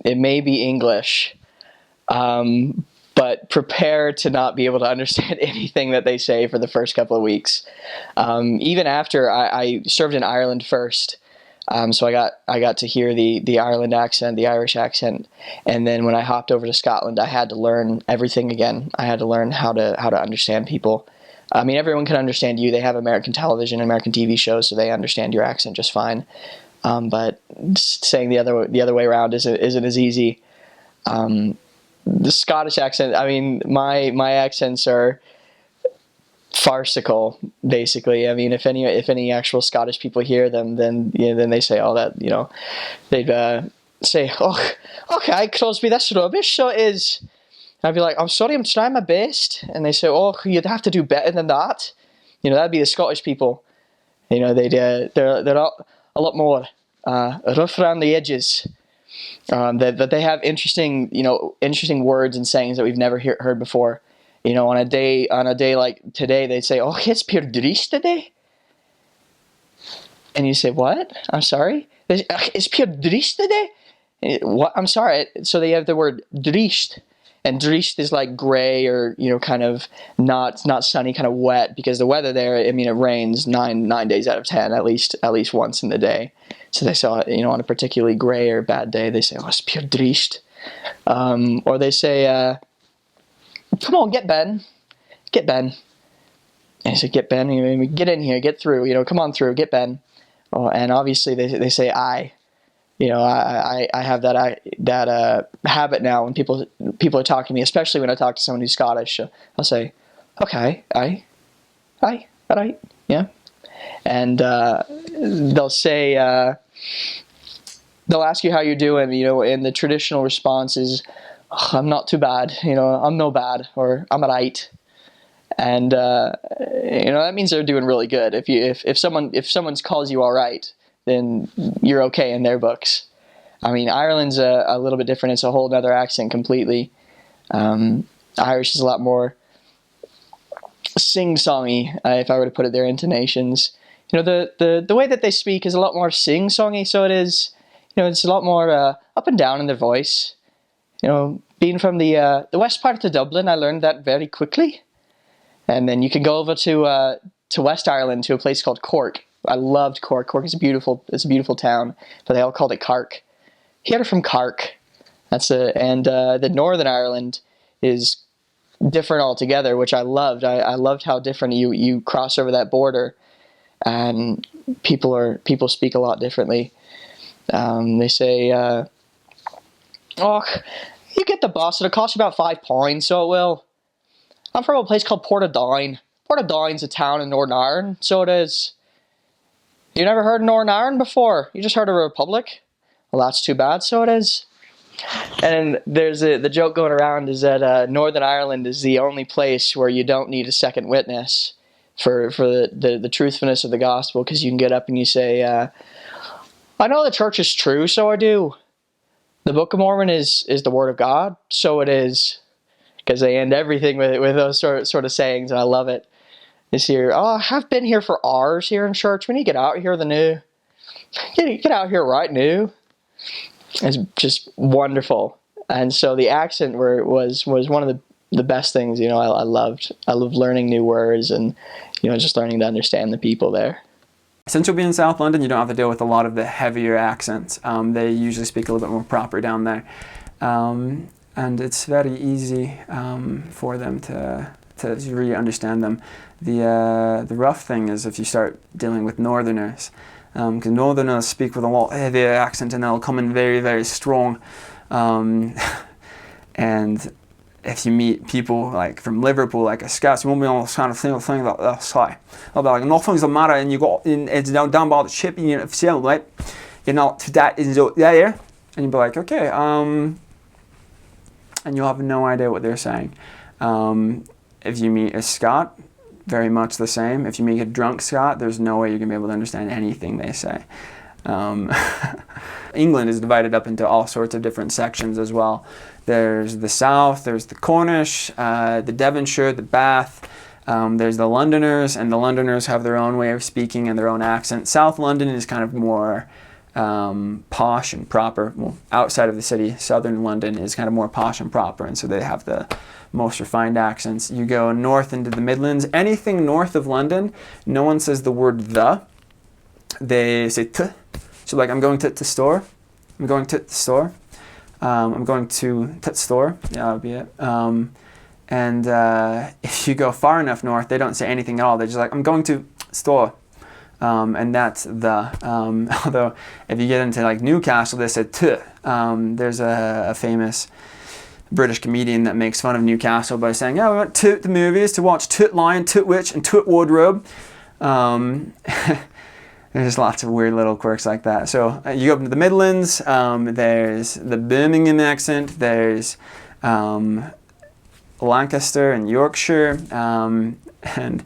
It may be English, but prepare to not be able to understand anything that they say for the first couple of weeks. Even after I served in Ireland first, so I got to hear the Ireland accent, the Irish accent, and then when I hopped over to Scotland, I had to learn everything again. I had to learn how to understand people. I mean, everyone can understand you. They have American television, American TV shows, so they understand your accent just fine. But saying the other way around isn't as easy. The Scottish accent, I mean, my accents are farcical, basically. I mean, if any actual Scottish people hear them, then they say all that, they'd say, "Oh, okay, Crosby, that's rubbish." So it is. I'd be like, "I'm sorry, I'm trying my best," and they say, "Oh, you'd have to do better than that." That'd be the Scottish people. They're a lot more rough around the edges. That they have interesting words and sayings that we've never heard before. On a day like today, they'd say, "Oh, it's pure drist today," and you say, "What? I'm sorry, it's pure drist today." What? I'm sorry. So they have the word drist, and drist is like gray or kind of not sunny, kind of wet, because the weather there, I mean, it rains nine days out of 10 at least once in the day. So they saw on a particularly gray or bad day, they say, "Oh, it's pure drist," or they say, "Come on, get Ben. And I said, "Get Ben, get in here, get through, come on through, get Ben." Oh, and obviously they say I. I have that habit now when people are talking to me, especially when I talk to someone who's Scottish. I'll say, "Okay, aye, all right, yeah," and they'll say, they'll ask you how you're doing, and the traditional response is, "Oh, I'm not too bad, I'm no bad," or "I'm alright," and that means they're doing really good. If someone calls you all right, then you're okay in their books. I mean, Ireland's a little bit different. It's a whole other accent completely. Irish is a lot more sing-songy, if I were to put it, their intonations. The way that they speak is a lot more sing-songy, so it is, it's a lot more up and down in their voice. Being from the west part of Dublin, I learned that very quickly. And then you can go over to West Ireland, to a place called Cork. I loved Cork. Cork is it's a beautiful town, but they all called it Cark. Here from Cark. The Northern Ireland is different altogether, which I loved. I loved how different you cross over that border, and people speak a lot differently. They say, "Oh, you get the bus, it'll cost you about £5, so it will. I'm from a place called Portadown. Portadown's a town in Northern Ireland, so it is. You never heard of Northern Ireland before? You just heard of a republic? Well, that's too bad, so it is." And there's the joke going around is that Northern Ireland is the only place where you don't need a second witness for the truthfulness of the gospel, because you can get up and you say, "I know the church is true, so I do. The Book of Mormon is the Word of God, so it is." Because they end everything with those sort of sayings, and I love it. Is here, "Oh, I've been here for hours here in church. When you get out here, get out here right now." It's just wonderful. And so the accent was one of the best things. I loved learning new words and just learning to understand the people there. Since you'll be in South London, you don't have to deal with a lot of the heavier accents. They usually speak a little bit more proper down there. And it's very easy for them to really understand them. The rough thing is if you start dealing with Northerners, because Northerners speak with a lot heavier accent and they'll come in very, very strong. And if you meet people like from Liverpool, like a Scots, you won't be able to kind of thing like this. They'll be like, "Nothing's the matter," and it's down by the ship, right? That is there, and you'll be like, "Okay," and you'll have no idea what they're saying. If you meet a Scot, very much the same. If you meet a drunk Scot, there's no way you're going to be able to understand anything they say. England is divided up into all sorts of different sections as well. There's the South, there's the Cornish, the Devonshire, the Bath. There's the Londoners, and the Londoners have their own way of speaking and their own accent. South London is kind of more posh and proper. Well, outside of the city, southern London is kind of more posh and proper, and so they have the most refined accents. You go north into the Midlands, anything north of London, no one says the word the. They say t. So like, I'm going to store. I'm going to the store. I'm going to the store. Yeah, that'll be it. And if you go far enough north, they don't say anything at all. They're just like, I'm going to store. And that's the. Although if you get into like Newcastle, they say t. There's a famous British comedian that makes fun of Newcastle by saying, yeah, we went to the movies to watch Toot Lion, Toot Witch, and Toot Wardrobe. There's lots of weird little quirks like that. So you go up to the Midlands, there's the Birmingham accent, there's Lancaster and Yorkshire, and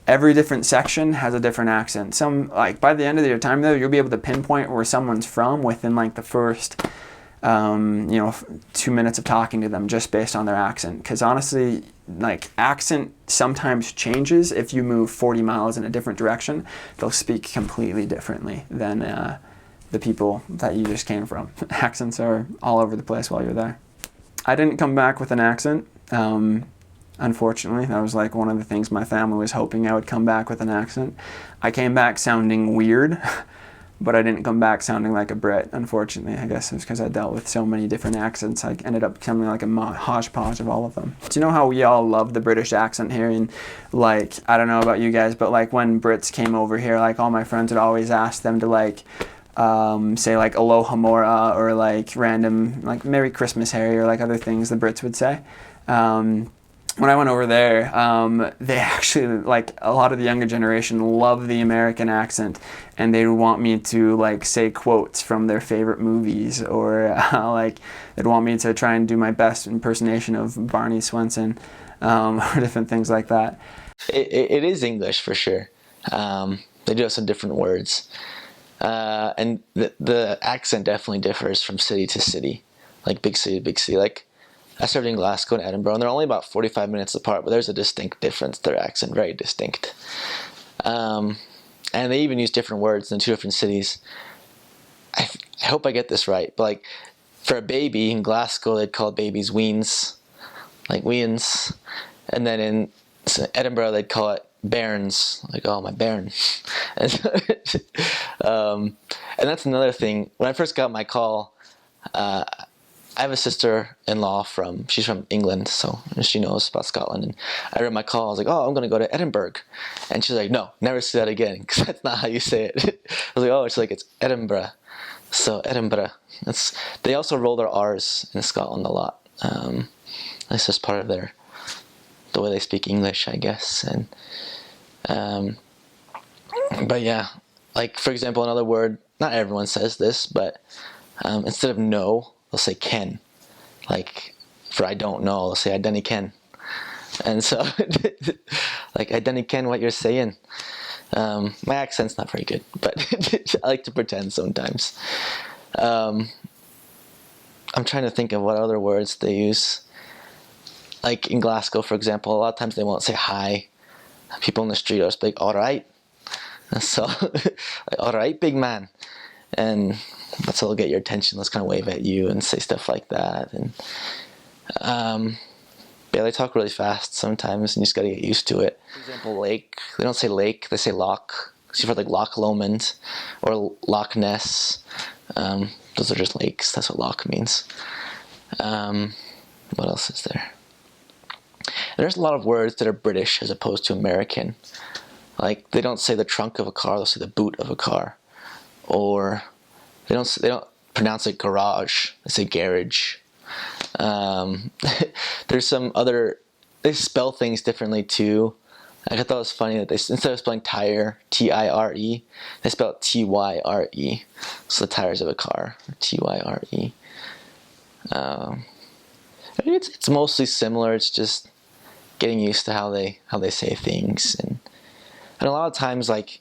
every different section has a different accent. Some, like, by the end of your time though, you'll be able to pinpoint where someone's from within like the first 2 minutes of talking to them, just based on their accent. Because honestly, like, accent sometimes changes. If you move 40 miles in a different direction, they'll speak completely differently than the people that you just came from. Accents are all over the place while you're there. I didn't come back with an accent. Unfortunately, that was like one of the things my family was hoping I would come back with an accent. I came back sounding weird, but I didn't come back sounding like a Brit, unfortunately. I guess it's because I dealt with so many different accents. I ended up becoming like a hodgepodge of all of them. Do you know how we all love the British accent here? And like, I don't know about you guys, but like when Brits came over here, like all my friends would always ask them to like, say like Aloha Mora, or like random, like Merry Christmas Harry, or like other things the Brits would say. When I went over there, they actually, like, a lot of the younger generation love the American accent, and they want me to like say quotes from their favorite movies, or like they'd want me to try and do my best impersonation of Barney Swenson, or different things like that. It is English for sure. They do have some different words, and the accent definitely differs from city to city, like big city to big city. Like, I served in Glasgow and Edinburgh, and they're only about 45 minutes apart, but there's a distinct difference. Their accent, very distinct. And they even use different words in two different cities. I hope I get this right, but like, for a baby in Glasgow, they'd call babies weans, like weans. And then in Edinburgh, they'd call it bairns, like, oh, my bairn. And that's another thing. When I first got my call, I have a sister-in-law she's from England, so she knows about Scotland. And I read my call, I was like, oh, I'm going to go to Edinburgh. And she's like, no, never say that again, because that's not how you say it. I was like, oh, it's Edinburgh. So Edinburgh. They also roll their R's in Scotland a lot. That's just part of the way they speak English, I guess. And but yeah, like, for example, another word, not everyone says this, but instead of no, they'll say ken. Like, for I don't know, they'll say I dunny ken. And so, like, I dunny ken what you're saying. My accent's not very good, but I like to pretend sometimes. I'm trying to think of what other words they use. Like in Glasgow, for example, a lot of times they won't say hi. People in the street will speak, all right. So, like, all right, big man. And that's how they'll get your attention. Let's kind of wave at you and say stuff like that. And yeah, they talk really fast sometimes, and you just got to get used to it. For example, lake. They don't say lake, they say loch. So you've heard like Loch Lomond or Loch Ness. Those are just lakes. That's what loch means. What else is there? There's a lot of words that are British as opposed to American. Like, they don't say the trunk of a car, they'll say the boot of a car. Or they don't pronounce it garage, they say garage. There's some other, they spell things differently too. I thought it was funny that they, instead of spelling tire, T-I-R-E, they spell it T-Y-R-E. So the tires of a car, T-Y-R-E. It's mostly similar. It's just getting used to how they say things, and a lot of times, like,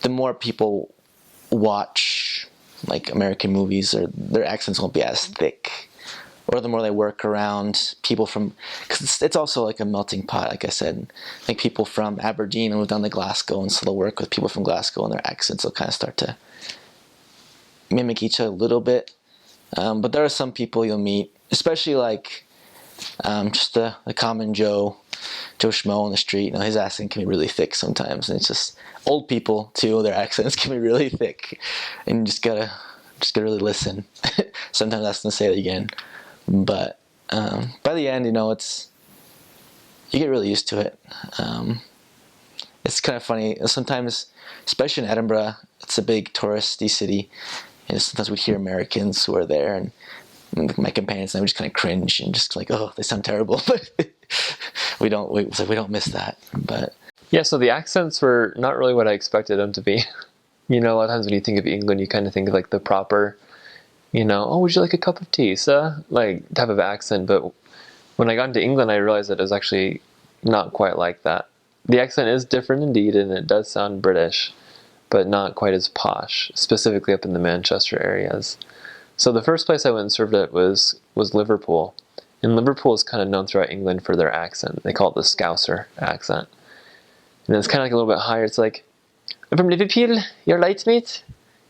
the more people watch like American movies, or their accents won't be as thick, or the more they work around people from, because it's also like a melting pot, like I said. Like, people from Aberdeen moved down to Glasgow, and so they'll work with people from Glasgow, and their accents will kind of start to mimic each other a little bit. But there are some people you'll meet, especially like just the common Joe Schmo on the street. His accent can be really thick sometimes, and it's just old people too. Their accents can be really thick, and you just gotta really listen. Sometimes ask them to say it again, but by the end, you get really used to it. It's kind of funny sometimes, especially in Edinburgh. It's a big touristy city, and sometimes we'd hear Americans who are there, and my companions and I would just kind of cringe and just like, oh, they sound terrible, but we don't miss that. But yeah, so the accents were not really what I expected them to be. A lot of times when you think of England, you kind of think of like the proper, oh, would you like a cup of tea, sir? Like type of accent. But when I got into England, I realized that it was actually not quite like that. The accent is different indeed, and it does sound British, but not quite as posh, specifically up in the Manchester areas. So the first place I went and served at was Liverpool. And Liverpool is kind of known throughout England for their accent. They call it the Scouser accent. And it's kind of like a little bit higher. It's like, I'm from Liverpool, you're right, mate?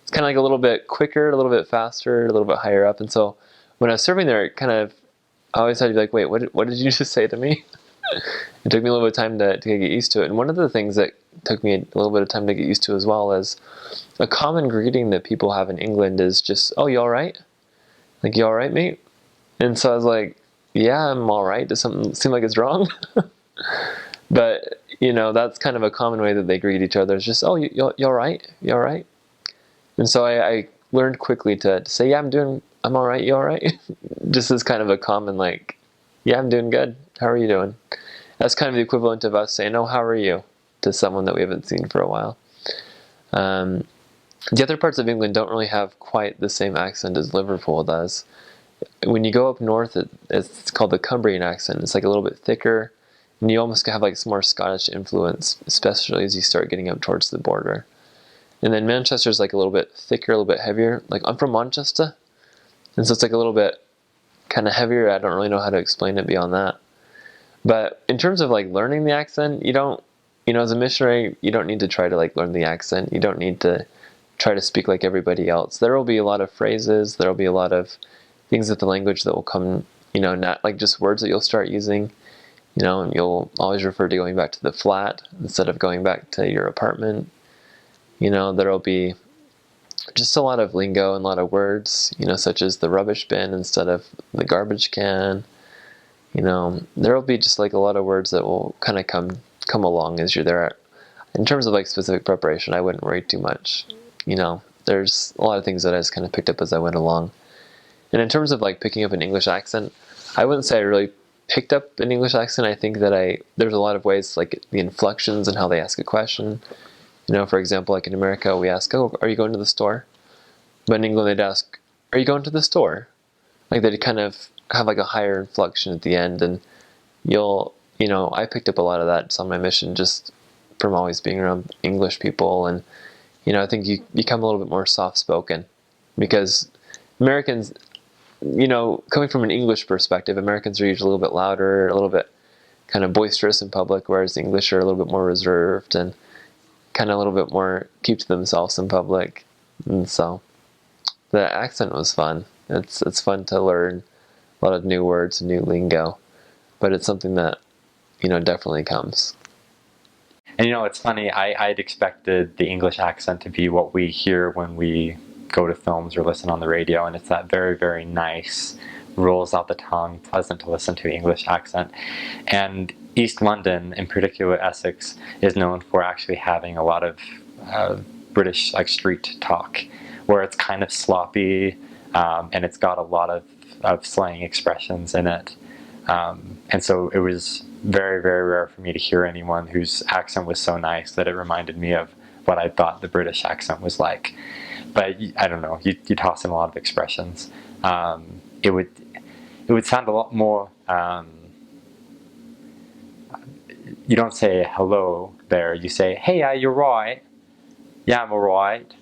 It's kind of like a little bit quicker, a little bit faster, a little bit higher up. And so when I was serving there, I always had to be like, wait, what did you just say to me? It took me a little bit of time to get used to it. And one of the things that took me a little bit of time to get used to as well is a common greeting that people have in England is just, oh, you all right? Like, you all right, mate? And so I was like, yeah, I'm all right. Does something seem like it's wrong? But, that's kind of a common way that they greet each other. It's just, oh, you all right? You all right? And so I learned quickly to say, yeah, I'm all right. You all right? Just as kind of a common, like, yeah, I'm doing good. How are you doing? That's kind of the equivalent of us saying, oh, how are you? To someone that we haven't seen for a while. The other parts of England don't really have quite the same accent as Liverpool does. When you go up north, it's called the Cumbrian accent. It's like a little bit thicker, and you almost have like some more Scottish influence, especially as you start getting up towards the border. And then Manchester's like a little bit thicker, a little bit heavier. Like, I'm from Manchester, and so it's like a little bit kind of heavier. I don't really know how to explain it beyond that. But in terms of like learning the accent, you don't, as a missionary, you don't need to try to like learn the accent. You don't need to try to speak like everybody else. There will be a lot of phrases. There will be a lot of things with the language that will come, not like just words that you'll start using, and you'll always refer to going back to the flat instead of going back to your apartment. There'll be just a lot of lingo and a lot of words, such as the rubbish bin instead of the garbage can. There'll be just like a lot of words that will kind of come along as you're there. In terms of like specific preparation, I wouldn't worry too much. There's a lot of things that I just kind of picked up as I went along. And in terms of like picking up an English accent, I wouldn't say I really picked up an English accent. I think that there's a lot of ways, like the inflections and how they ask a question. For example, like in America, we ask, oh, are you going to the store? But in England, they'd ask, are you going to the store? Like they'd kind of have like a higher inflection at the end. And I picked up a lot of that on my mission just from always being around English people. And, I think you become a little bit more soft-spoken because Americans, coming from an English perspective, Americans are usually a little bit louder, a little bit kind of boisterous in public, whereas the English are a little bit more reserved and kind of a little bit more keep to themselves in public. And so the accent was fun. It's fun to learn a lot of new words, new lingo, but it's something that, definitely comes. And it's funny, I'd expected the English accent to be what we hear when we go to films or listen on the radio, and it's that very, very nice, rolls out the tongue, pleasant to listen to English accent. And East London, in particular Essex, is known for actually having a lot of British like street talk, where it's kind of sloppy, and it's got a lot of slang expressions in it. And so it was very, very rare for me to hear anyone whose accent was so nice that it reminded me of what I thought the British accent was like. But I don't know, you toss in a lot of expressions. It would sound a lot more, you don't say hello there, you say, hey, you're right. Yeah, I'm alright.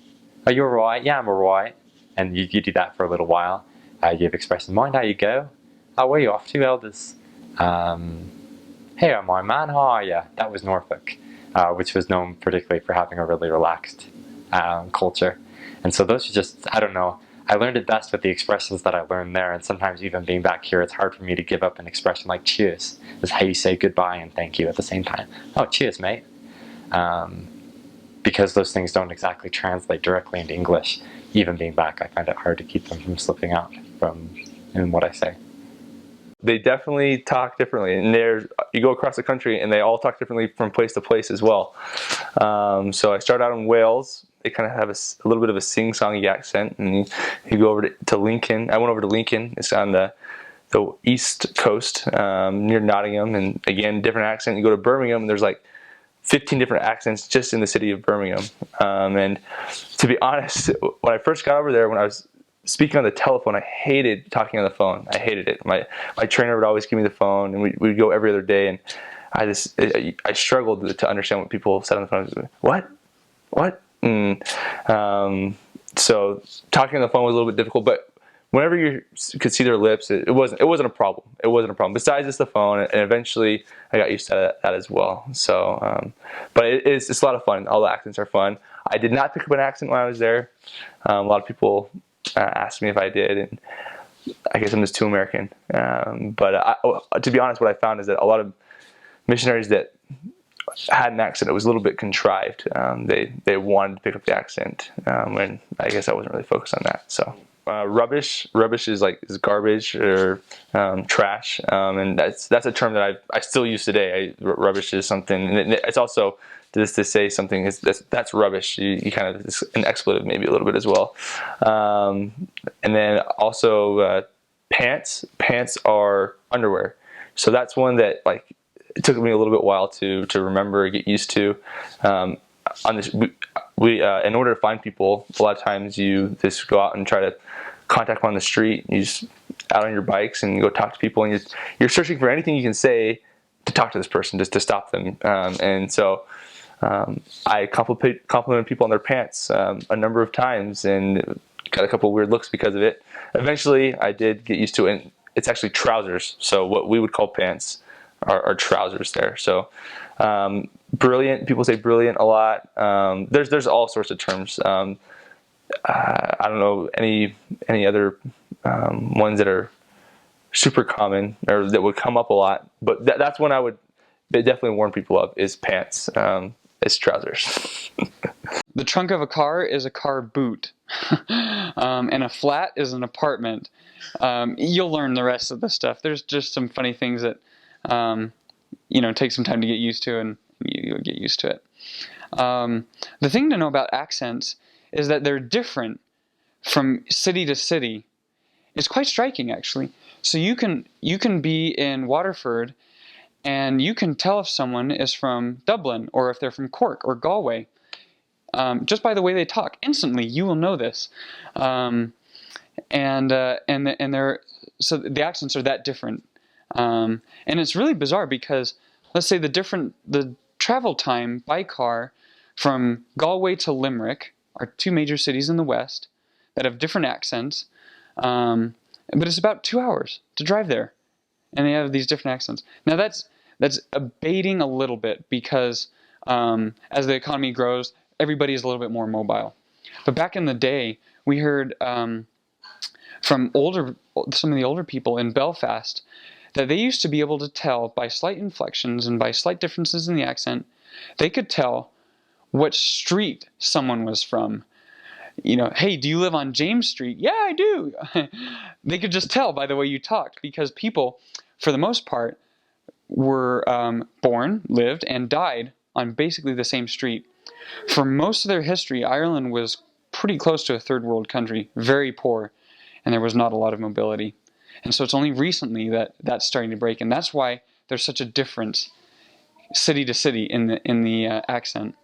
Are you alright? Yeah, I'm alright. And you do that for a little while. You have expressions, mind how you go? Oh, where are you off to, elders? Hey, my man, how are you? That was Norfolk, which was known particularly for having a really relaxed culture. And so those are just, I don't know, I learned it best with the expressions that I learned there, and sometimes even being back here, it's hard for me to give up an expression like cheers. Is how you say goodbye and thank you at the same time. Oh, cheers, mate. Because those things don't exactly translate directly into English. Even being back, I find it hard to keep them from slipping out in what I say. They definitely talk differently, and you go across the country and they all talk differently from place to place as well. So I started out in Wales. They kind of have a little bit of a sing-songy accent, and you go over to Lincoln. I went over to Lincoln. It's on the east coast, near Nottingham, and again, different accent. You go to Birmingham, and there's like 15 different accents just in the city of Birmingham. And to be honest, when I first got over there, when I was speaking on the telephone, I hated talking on the phone. I hated it. My trainer would always give me the phone, and we'd go every other day, and I struggled to understand what people said on the phone. What? So talking on the phone was a little bit difficult, but whenever you could see their lips, it wasn't a problem. It wasn't a problem. Besides just the phone, and eventually I got used to that as well. So, but it's a lot of fun. All the accents are fun. I did not pick up an accent when I was there. A lot of people asked me if I did, and I guess I'm just too American. But to be honest, what I found is that a lot of missionaries that had an accent, it was a little bit contrived. They wanted to pick up the accent, when I guess I wasn't really focused on that. So. Rubbish is garbage or trash, and that's a term that I still use today. Rubbish is something, and it's also just to say something that's rubbish. You kind of, it's an expletive maybe a little bit as well. And then also pants. Pants are underwear, so that's one that it took me a little bit while to remember, get used to. On this, we in order to find people, a lot of times you just go out and try to contact them on the street. You just out on your bikes and you go talk to people, and you're searching for anything you can say to talk to this person, just to stop them. And so I complimented people on their pants a number of times, and got a couple of weird looks because of it. Eventually, I did get used to it. And it's actually trousers. So what we would call pants are trousers there. So brilliant. People say brilliant a lot. There's all sorts of terms. I don't know any other ones that are super common or that would come up a lot, but that's one I would definitely warn people of is pants. It's trousers. The trunk of a car is a car boot, and a flat is an apartment. You'll learn the rest of the stuff. There's just some funny things that take some time to get used to, and you'll get used to it. The thing to know about accents is that they're different from city to city. It's quite striking, actually. So you can be in Waterford, and you can tell if someone is from Dublin or if they're from Cork or Galway, just by the way they talk. Instantly, you will know this, and they're so the accents are that different, and it's really bizarre because let's say the travel time by car from Galway to Limerick are two major cities in the west that have different accents, but it's about 2 hours to drive there, and they have these different accents. Now that's abating a little bit because as the economy grows, everybody is a little bit more mobile. But back in the day, we heard from some of the older people in Belfast that they used to be able to tell by slight inflections and by slight differences in the accent, they could tell what street someone was from. Hey, do you live on James Street? Yeah, I do. They could just tell by the way you talked, because people, for the most part, were born, lived, and died on basically the same street. For most of their history, Ireland was pretty close to a third world country, very poor, and there was not a lot of mobility. And so it's only recently that that's starting to break, and that's why there's such a difference city to city in the accent.